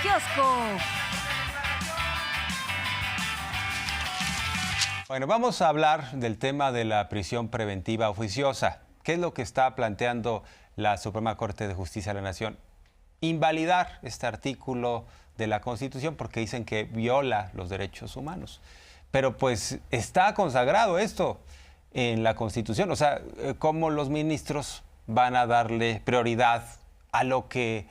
kiosco. Bueno, vamos a hablar del tema de la prisión preventiva oficiosa. ¿Qué es lo que está planteando la Suprema Corte de Justicia de la Nación? Invalidar este artículo de la Constitución porque dicen que viola los derechos humanos. Pero pues está consagrado esto en la Constitución. O sea, ¿cómo los ministros van a darle prioridad a lo que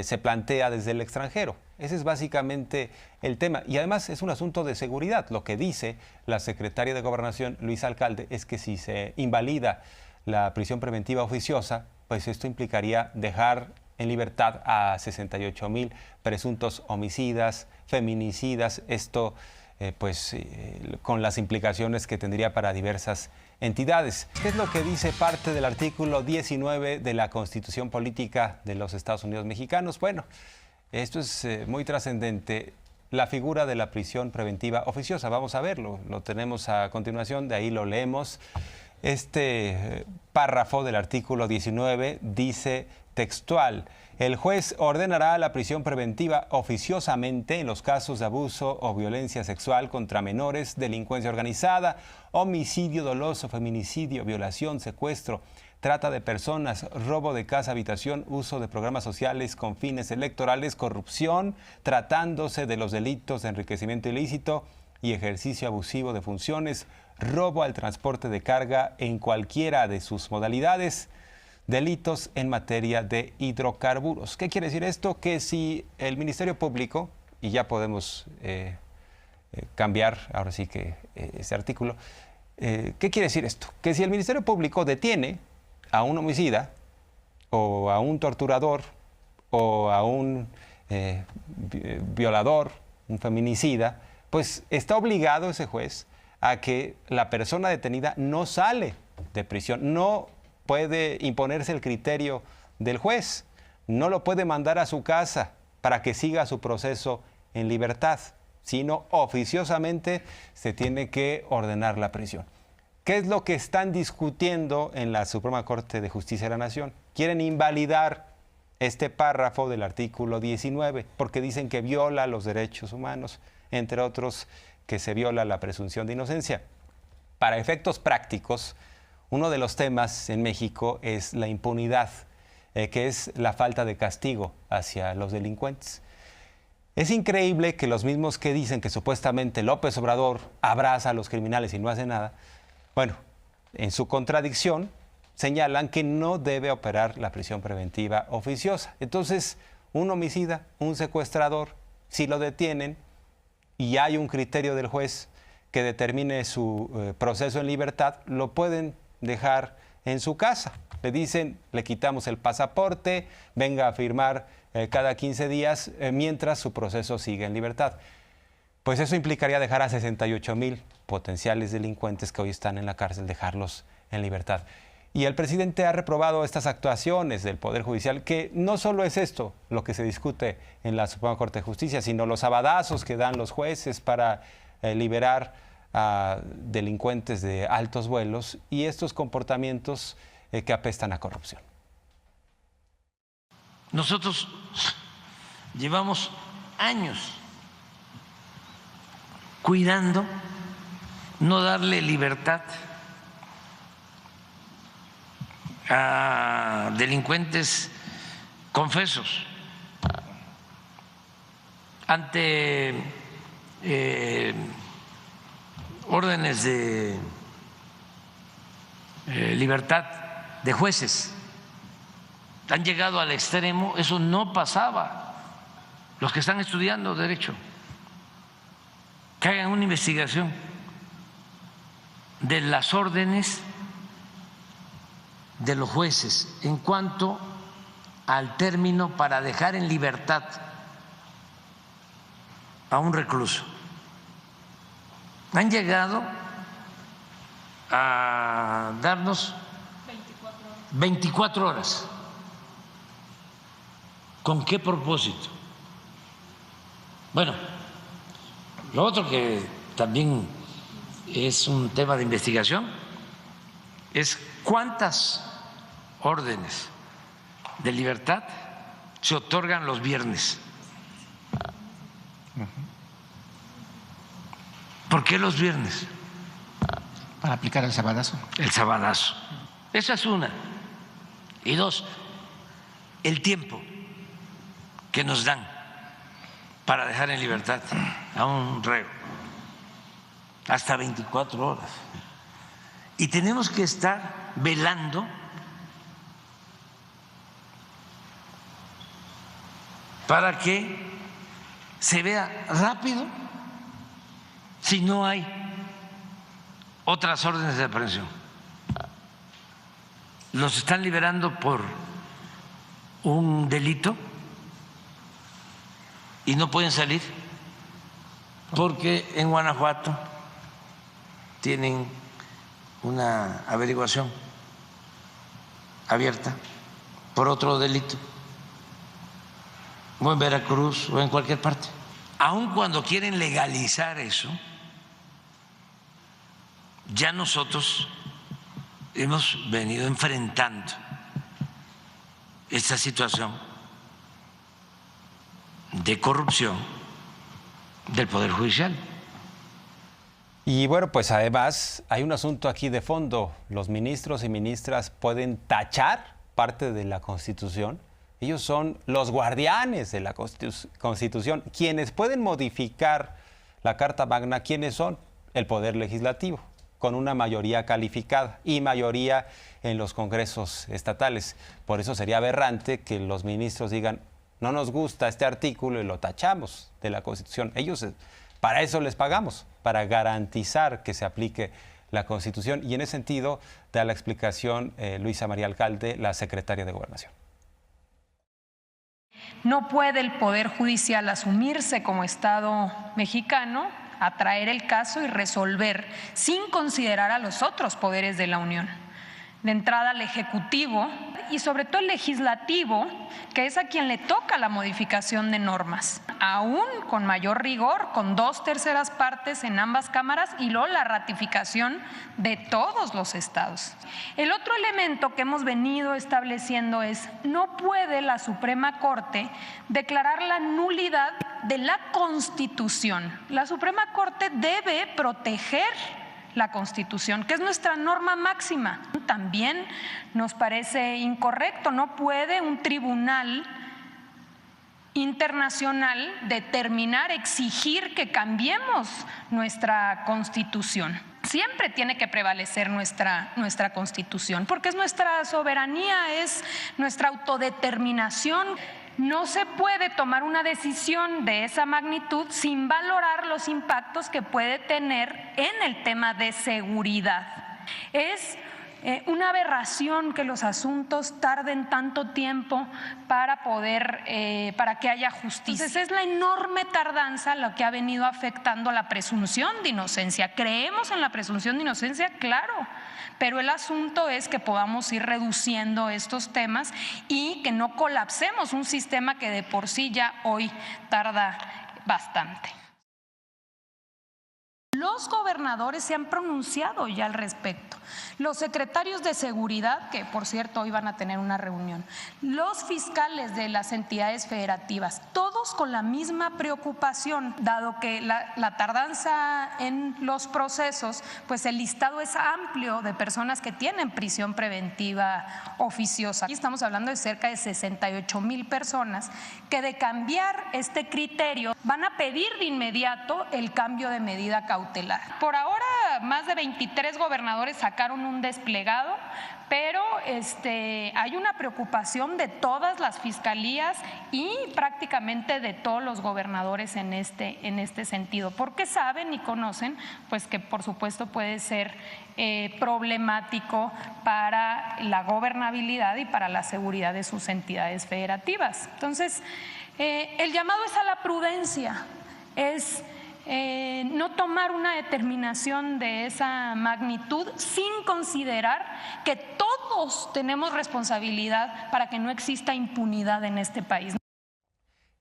se plantea desde el extranjero? Ese es básicamente el tema. Y además es un asunto de seguridad. Lo que dice la secretaria de Gobernación, Luisa Alcalde, es que si se invalida la prisión preventiva oficiosa, pues esto implicaría dejar en libertad a 68,000 presuntos homicidas, feminicidas. Esto, con las implicaciones que tendría para diversas entidades. ¿Qué es lo que dice parte del artículo 19 de la Constitución Política de los Estados Unidos Mexicanos? Bueno, esto es muy trascendente. La figura de la prisión preventiva oficiosa. Vamos a verlo. Lo tenemos a continuación, de ahí lo leemos. Este párrafo del artículo 19 dice textual: el juez ordenará la prisión preventiva oficiosamente en los casos de abuso o violencia sexual contra menores, delincuencia organizada, homicidio doloso, feminicidio, violación, secuestro, trata de personas, robo de casa, habitación, uso de programas sociales con fines electorales, corrupción, tratándose de los delitos de enriquecimiento ilícito y ejercicio abusivo de funciones, robo al transporte de carga en cualquiera de sus modalidades, delitos en materia de hidrocarburos. ¿Qué quiere decir esto? Que si el Ministerio Público, y ya podemos cambiar ahora sí que ese artículo, ¿qué quiere decir esto? Que si el Ministerio Público detiene a un homicida o a un torturador o a un violador, un feminicida, pues está obligado ese juez a que la persona detenida no sale de prisión, no puede imponerse el criterio del juez, no lo puede mandar a su casa para que siga su proceso en libertad, sino oficiosamente se tiene que ordenar la prisión. ¿Qué es lo que están discutiendo en la Suprema Corte de Justicia de la Nación? Quieren invalidar este párrafo del artículo 19 porque dicen que viola los derechos humanos, entre otros que se viola la presunción de inocencia. Para efectos prácticos, uno de los temas en México es la impunidad, que es la falta de castigo hacia los delincuentes. Es increíble que los mismos que dicen que supuestamente López Obrador abraza a los criminales y no hace nada, bueno, en su contradicción señalan que no debe operar la prisión preventiva oficiosa. Entonces, un homicida, un secuestrador, si lo detienen y hay un criterio del juez que determine su proceso en libertad, lo pueden dejar en su casa. Le dicen, le quitamos el pasaporte, venga a firmar cada 15 días mientras su proceso sigue en libertad. Pues eso implicaría dejar a 68,000 potenciales delincuentes que hoy están en la cárcel, dejarlos en libertad. Y el presidente ha reprobado estas actuaciones del Poder Judicial, que no solo es esto lo que se discute en la Suprema Corte de Justicia, sino los sabadazos que dan los jueces para liberar a delincuentes de altos vuelos y estos comportamientos que apestan a corrupción. Nosotros llevamos años cuidando no darle libertad a delincuentes confesos ante órdenes de libertad de jueces. Han llegado al extremo, eso no pasaba. Los que están estudiando derecho, que hagan una investigación de las órdenes de los jueces en cuanto al término para dejar en libertad a un recluso. Han llegado a darnos 24 horas. ¿Con qué propósito? Bueno, lo otro que también es un tema de investigación es cuántas órdenes de libertad se otorgan los viernes. qué los viernes? Para aplicar el sabadazo. El sabadazo. Esa es una. Y dos, el tiempo que nos dan para dejar en libertad a un reo, hasta 24 horas. Y tenemos que estar velando para que se vea rápido si no hay otras órdenes de aprehensión. Los están liberando por un delito y no pueden salir porque en Guanajuato tienen una averiguación abierta por otro delito, o en Veracruz o en cualquier parte. Aun cuando quieren legalizar eso, ya nosotros hemos venido enfrentando esta situación de corrupción del Poder Judicial. Y bueno, pues además hay un asunto aquí de fondo. Los ministros y ministras pueden tachar parte de la Constitución. Ellos son los guardianes de la Constitución. Quienes pueden modificar la Carta Magna, ¿quiénes son? El Poder Legislativo, con una mayoría calificada y mayoría en los congresos estatales. Por eso sería aberrante que los ministros digan, no nos gusta este artículo y lo tachamos de la Constitución. Ellos, para eso les pagamos, para garantizar que se aplique la Constitución. Y en ese sentido da la explicación Luisa María Alcalde, la secretaria de Gobernación. No puede el Poder Judicial asumirse como Estado mexicano, atraer el caso y resolver sin considerar a los otros poderes de la Unión. De entrada al Ejecutivo y sobre todo el Legislativo, que es a quien le toca la modificación de normas, aún con mayor rigor, con 2/3 partes en ambas cámaras y luego la ratificación de todos los estados. El otro elemento que hemos venido estableciendo es, no puede la Suprema Corte declarar la nulidad de la Constitución. La Suprema Corte debe proteger la Constitución, que es nuestra norma máxima. También nos parece incorrecto, no puede un tribunal internacional determinar, exigir que cambiemos nuestra Constitución. Siempre tiene que prevalecer nuestra Constitución, porque es nuestra soberanía, es nuestra autodeterminación. No se puede tomar una decisión de esa magnitud sin valorar los impactos que puede tener en el tema de seguridad. Es una aberración que los asuntos tarden tanto tiempo para que haya justicia. Entonces es la enorme tardanza lo que ha venido afectando la presunción de inocencia. ¿Creemos en la presunción de inocencia? Claro. Pero el asunto es que podamos ir reduciendo estos temas y que no colapsemos un sistema que de por sí ya hoy tarda bastante. Los gobernadores se han pronunciado ya al respecto. Los secretarios de seguridad, que por cierto hoy van a tener una reunión, los fiscales de las entidades federativas, todos con la misma preocupación, dado que la tardanza en los procesos, pues el listado es amplio de personas que tienen prisión preventiva oficiosa. Aquí estamos hablando de cerca de 68,000 personas que de cambiar este criterio van a pedir de inmediato el cambio de medida cautelar. Por ahora, más de 23 gobernadores sacaron un desplegado, pero hay una preocupación de todas las fiscalías y prácticamente de todos los gobernadores en este sentido, porque saben y conocen pues que por supuesto puede ser problemático para la gobernabilidad y para la seguridad de sus entidades federativas. Entonces, el llamado es a la prudencia, es no tomar una determinación de esa magnitud sin considerar que todos tenemos responsabilidad para que no exista impunidad en este país.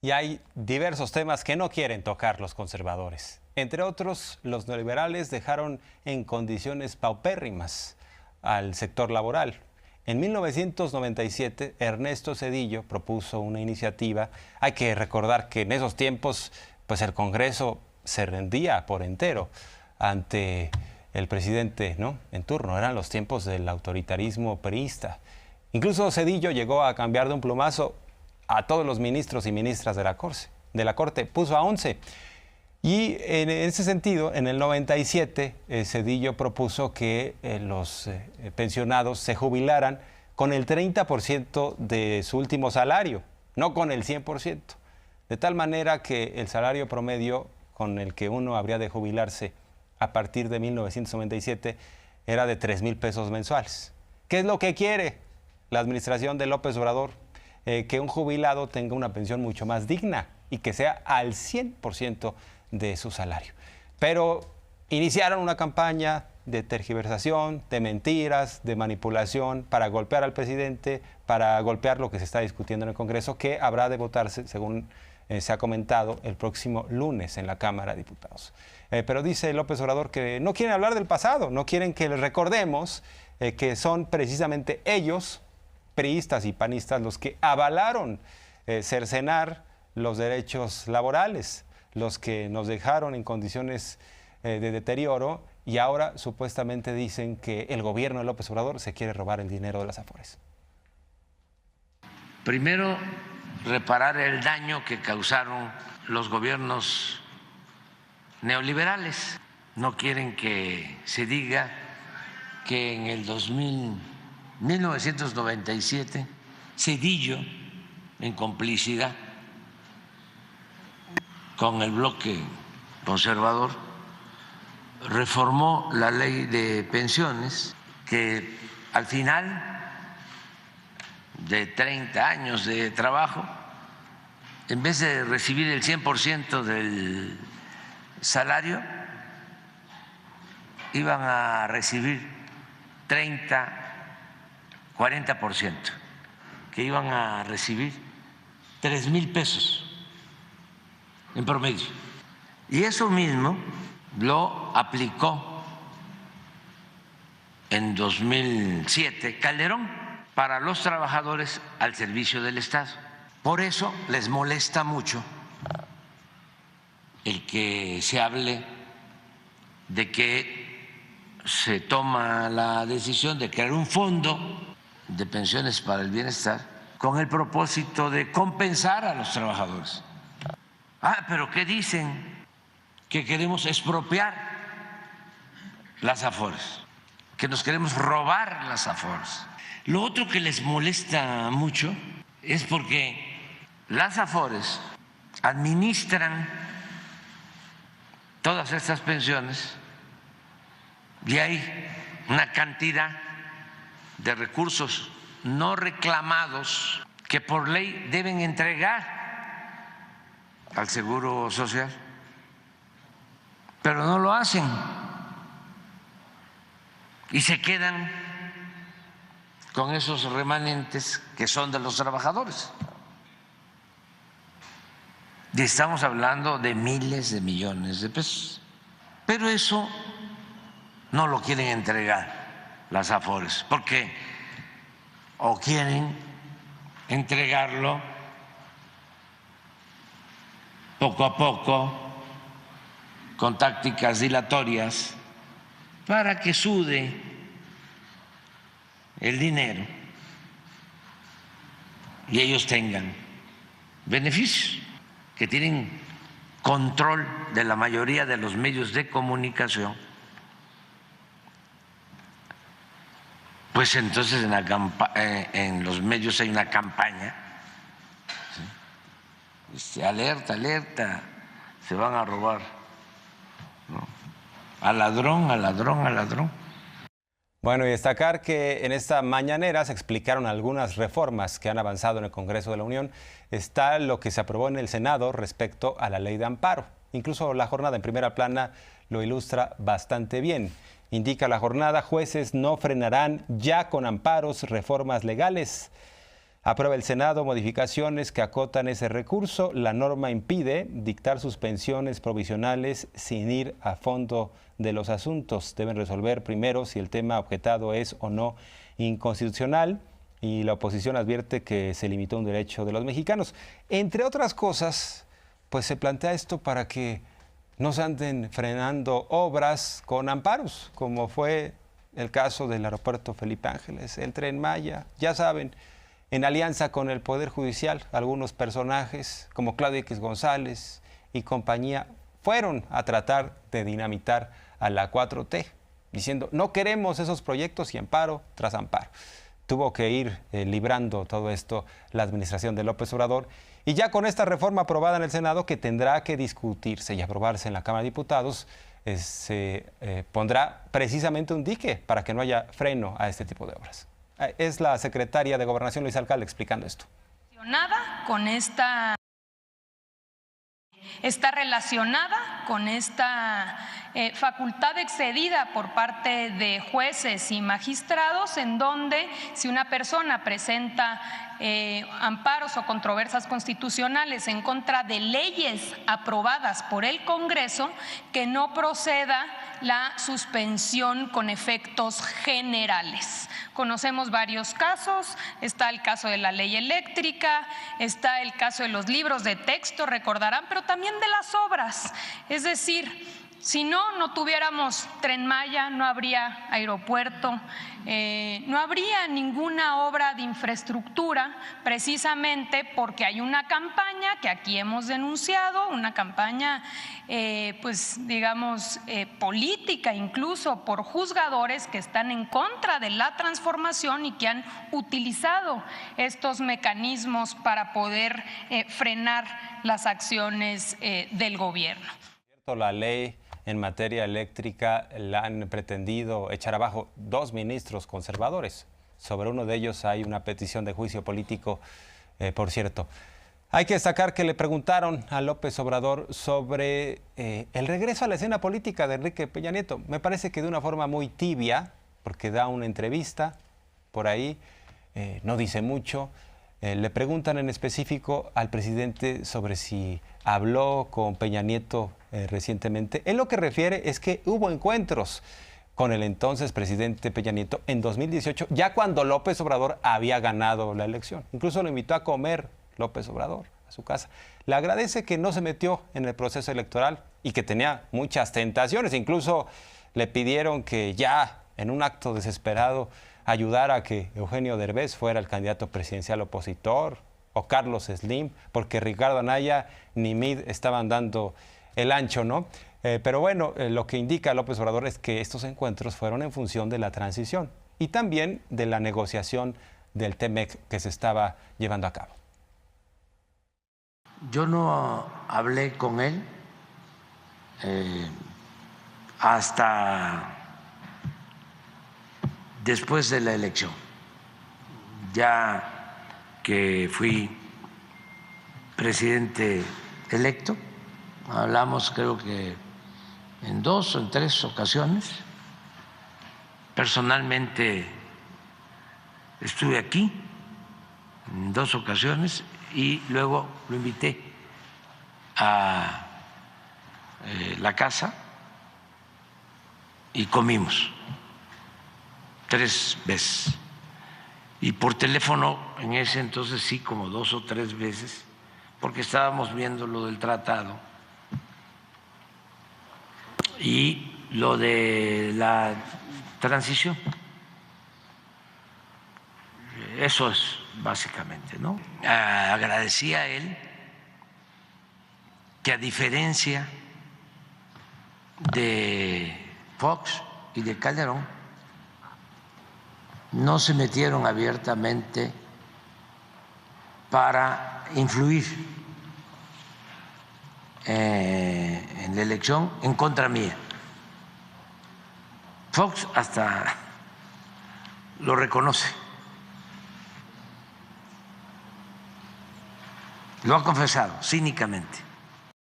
Y hay diversos temas que no quieren tocar los conservadores. Entre otros, los neoliberales dejaron en condiciones paupérrimas al sector laboral. En 1997, Ernesto Zedillo propuso una iniciativa. Hay que recordar que en esos tiempos, pues el Congreso se rendía por entero ante el presidente, ¿no?, en turno. Eran los tiempos del autoritarismo priista. Incluso Zedillo llegó a cambiar de un plumazo a todos los ministros y ministras de la Corte. Puso a 11. Y en ese sentido, en el 97, Zedillo propuso que los pensionados se jubilaran con el 30% de su último salario, no con el 100%. De tal manera que el salario promedio con el que uno habría de jubilarse a partir de 1997 era de 3,000 pesos mensuales. ¿Qué es lo que quiere la administración de López Obrador? Que un jubilado tenga una pensión mucho más digna y que sea al 100% de su salario. Pero iniciaron una campaña de tergiversación, de mentiras, de manipulación para golpear al presidente, para golpear lo que se está discutiendo en el Congreso, que habrá de votarse, según se ha comentado, el próximo lunes en la Cámara de Diputados. Pero dice López Obrador que no quieren hablar del pasado, no quieren que les recordemos que son precisamente ellos, priistas y panistas, los que avalaron cercenar los derechos laborales, los que nos dejaron en condiciones de deterioro, y ahora supuestamente dicen que el gobierno de López Obrador se quiere robar el dinero de las Afores. Primero, reparar el daño que causaron los gobiernos neoliberales. No quieren que se diga que en el 1997, Zedillo, en complicidad con el bloque conservador, reformó la ley de pensiones, que al final de 30 años de trabajo, en vez de recibir el 100% del salario, iban a recibir 30, 40%, que iban a recibir 3,000 pesos en promedio. Y eso mismo lo aplicó en 2007 Calderón para los trabajadores al servicio del Estado. Por eso les molesta mucho el que se hable de que se toma la decisión de crear un fondo de pensiones para el bienestar con el propósito de compensar a los trabajadores. Pero ¿qué dicen? Que queremos expropiar las Afores, que nos queremos robar las Afores. Lo otro que les molesta mucho es porque las Afores administran todas estas pensiones y hay una cantidad de recursos no reclamados que por ley deben entregar al Seguro Social, pero no lo hacen y se quedan con esos remanentes que son de los trabajadores. Y estamos hablando de miles de millones de pesos, pero eso no lo quieren entregar las Afores, porque o quieren entregarlo poco a poco, con tácticas dilatorias, para que sude el dinero y ellos tengan beneficios, que tienen control de la mayoría de los medios de comunicación. Pues entonces en los medios hay una campaña, ¿sí? Alerta, alerta, se van a robar, ¿no? Al ladrón, al ladrón, al ladrón. Bueno, y destacar que en esta mañanera se explicaron algunas reformas que han avanzado en el Congreso de la Unión. Está lo que se aprobó en el Senado respecto a la ley de amparo. Incluso la jornada en primera plana lo ilustra bastante bien. Indica la jornada: jueces no frenarán ya con amparos reformas legales. Aprueba el Senado modificaciones que acotan ese recurso. La norma impide dictar suspensiones provisionales sin ir a fondo de los asuntos. Deben resolver primero si el tema objetado es o no inconstitucional, y la oposición advierte que se limitó un derecho de los mexicanos. Entre otras cosas, pues se plantea esto para que no se anden frenando obras con amparos, como fue el caso del aeropuerto Felipe Ángeles, el Tren Maya, ya saben, en alianza con el Poder Judicial, algunos personajes como Claudio X González y compañía fueron a tratar de dinamitar a la 4T, diciendo no queremos esos proyectos y amparo tras amparo. Tuvo que ir librando todo esto la administración de López Obrador y ya con esta reforma aprobada en el Senado que tendrá que discutirse y aprobarse en la Cámara de Diputados, se pondrá precisamente un dique para que no haya freno a este tipo de obras. Es la secretaria de Gobernación, Luisa Alcalde, explicando esto. Con está relacionada con esta facultad excedida por parte de jueces y magistrados, en donde si una persona presenta amparos o controversias constitucionales en contra de leyes aprobadas por el Congreso, que no proceda la suspensión con efectos generales. Conocemos varios casos, está el caso de la ley eléctrica, está el caso de los libros de texto, recordarán, pero también de las obras. Es decir, si no tuviéramos Tren Maya, no habría aeropuerto, no habría ninguna obra de infraestructura, precisamente porque hay una campaña que aquí hemos denunciado, una campaña, política, incluso por juzgadores que están en contra de la transformación y que han utilizado estos mecanismos para poder frenar las acciones del gobierno. La ley en materia eléctrica la han pretendido echar abajo 2 ministros conservadores. Sobre uno de ellos hay una petición de juicio político, por cierto. Hay que destacar que le preguntaron a López Obrador sobre el regreso a la escena política de Enrique Peña Nieto. Me parece que de una forma muy tibia, porque da una entrevista por ahí, no dice mucho. Le preguntan en específico al presidente sobre si habló con Peña Nieto recientemente. Él lo que refiere es que hubo encuentros con el entonces presidente Peña Nieto en 2018, ya cuando López Obrador había ganado la elección. Incluso lo invitó a comer López Obrador a su casa. Le agradece que no se metió en el proceso electoral y que tenía muchas tentaciones. Incluso le pidieron que ya, en un acto desesperado, ayudara a que Eugenio Derbez fuera el candidato presidencial opositor, o Carlos Slim, porque Ricardo Anaya ni Mid estaban dando el ancho, ¿no? Pero bueno, lo que indica López Obrador es que estos encuentros fueron en función de la transición y también de la negociación del TEMEC que se estaba llevando a cabo. Yo no hablé con él hasta después de la elección, ya que fui presidente electo. Hablamos creo que en 2 o en 3 ocasiones. Personalmente estuve aquí en 2 ocasiones y luego lo invité a la casa y comimos 3 veces. Y por teléfono en ese entonces sí, como 2 o 3 veces, porque estábamos viendo lo del tratado y lo de la transición. Eso es básicamente, ¿no? Agradecí a él que, a diferencia de Fox y de Calderón, no se metieron abiertamente para influir en la elección en contra mía. Fox hasta lo reconoce, lo ha confesado cínicamente.